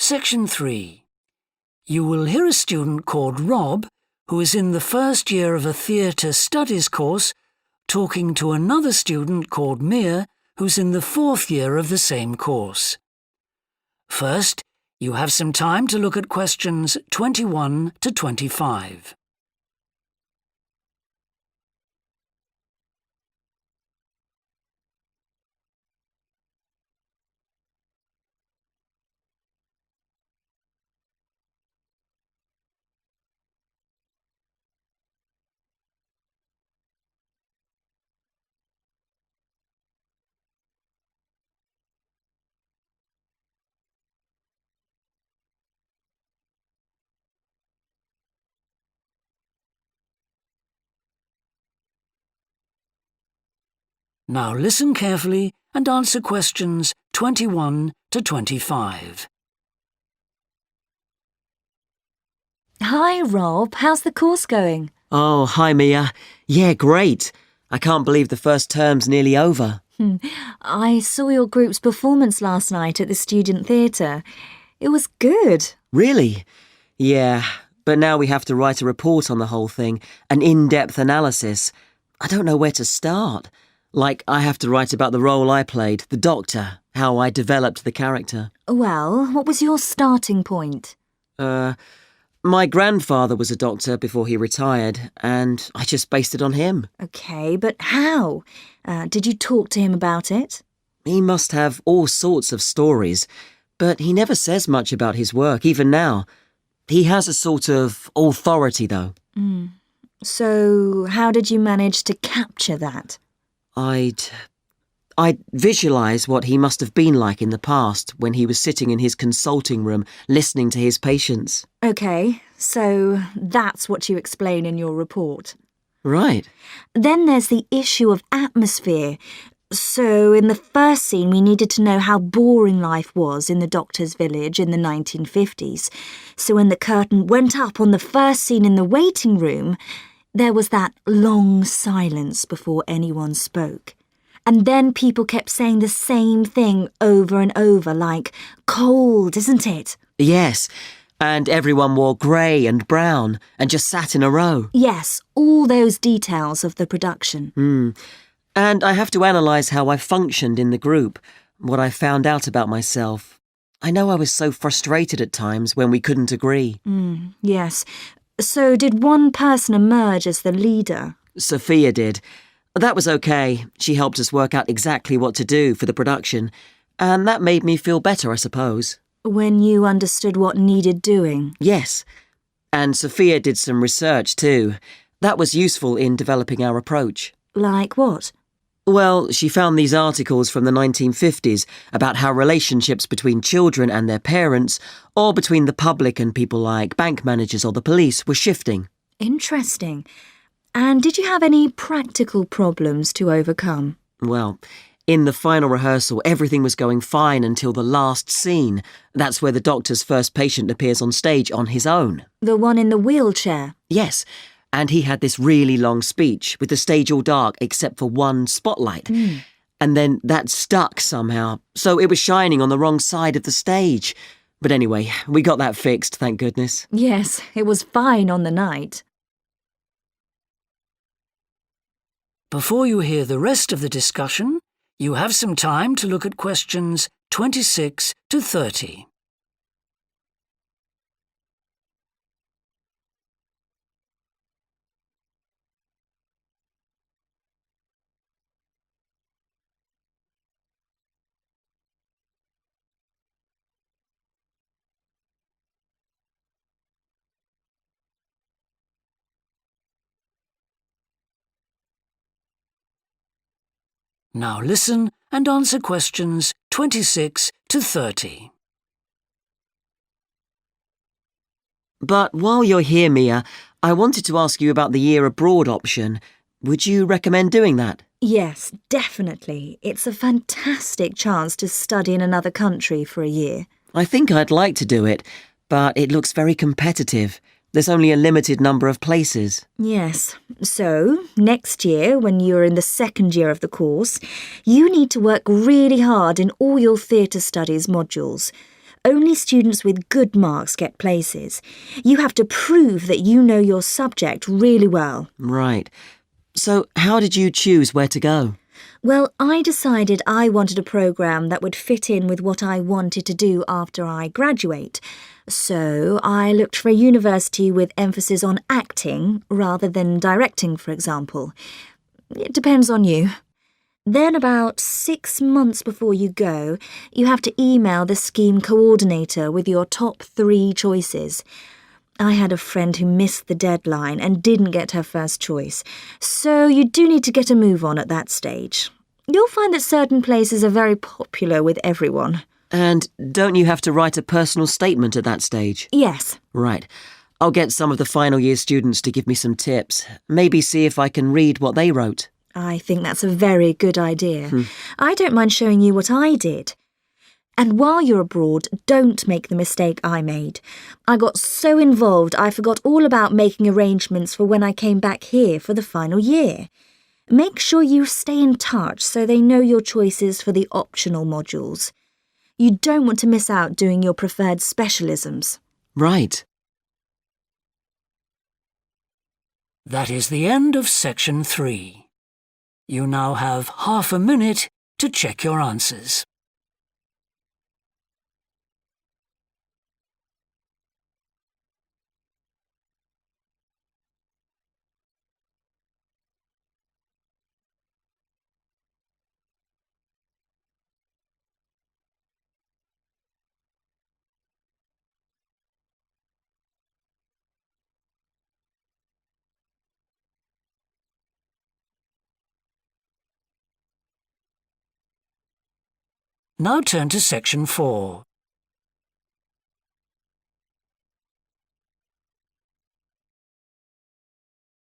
Section 3. You will hear a student called Rob, who is in the first year of a theatre studies course, talking to another student called Mia, who's in the fourth year of the same course. First, you have some time to look at questions 21 to 25. Now listen carefully and answer questions 21 to 25. Hi, Rob. How's the course going? Oh, hi, Mia. Yeah, great. I can't believe the first term's nearly over. I saw your group's performance last night at the student theatre. It was good. Really? Yeah, but now we have to write a report on the whole thing, an in-depth analysis. I don't know where to start. Like, I have to write about the role I played, the doctor, how I developed the character. Well, what was your starting point? My grandfather was a doctor before he retired, and I just based it on him. OK, but how? Did you talk to him about it? He must have all sorts of stories, but he never says much about his work, even now. He has a sort of authority, though. So, how did you manage to capture that? I'd visualise what he must have been like in the past when he was sitting in his consulting room listening to his patients. OK, so that's what you explain in your report. Right. Then there's the issue of atmosphere. So in the first scene, we needed to know how boring life was in the doctor's village in the 1950s. So when the curtain went up on the first scene in the waiting room, there was that long silence before anyone spoke. And then people kept saying the same thing over and over, like, cold, isn't it? Yes, and everyone wore grey and brown and just sat in a row. Yes, all those details of the production. And I have to analyse how I functioned in the group, what I found out about myself. I know I was so frustrated at times when we couldn't agree. Yes. So did one person emerge as the leader? Sophia did. That was okay. She helped us work out exactly what to do for the production, and that made me feel better, I suppose. When you understood what needed doing? Yes. And Sophia did some research too. That was useful in developing our approach. Like what? Well, she found these articles from the 1950s about how relationships between children and their parents, or between the public and people like bank managers or the police, were shifting. Interesting. And did you have any practical problems to overcome? Well, in the final rehearsal, everything was going fine until the last scene. That's where the doctor's first patient appears on stage on his own. The one in the wheelchair? Yes. And he had this really long speech with the stage all dark except for one spotlight. And then that stuck somehow, so it was shining on the wrong side of the stage. But anyway, we got that fixed, thank goodness. Yes, it was fine on the night. Before you hear the rest of the discussion, you have some time to look at questions 26 to 30. Now listen and answer questions 26 to 30. But while you're here, Mia, I wanted to ask you about the year abroad option. Would you recommend doing that? Yes, definitely. It's a fantastic chance to study in another country for a year. I think I'd like to do it, but it looks very competitive. There's only a limited number of places. Yes. So, next year, when you're in the second year of the course, you need to work really hard in all your theatre studies modules. only students with good marks get places. You have to prove that you know your subject really well. Right. So how did you choose where to go? Well, I decided I wanted a programme that would fit in with what I wanted to do after I graduate. So I looked for a university with emphasis on acting rather than directing, for example. It depends on you. Then about 6 months before you go, you have to email the scheme coordinator with your top 3 choices. I had a friend who missed the deadline and didn't get her first choice, so you do need to get a move on at that stage. You'll find that certain places are very popular with everyone. And don't you have to write a personal statement at that stage? Yes. Right. I'll get some of the final year students to give me some tips. Maybe see if I can read what they wrote. I think that's a very good idea. I don't mind showing you what I did. And while you're abroad, don't make the mistake I made. I got so involved I forgot all about making arrangements for when I came back here for the final year. Make sure you stay in touch so they know your choices for the optional modules. You don't want to miss out doing your preferred specialisms. Right. That is the end of section 3. You now have half a minute to check your answers. Now turn to section 4.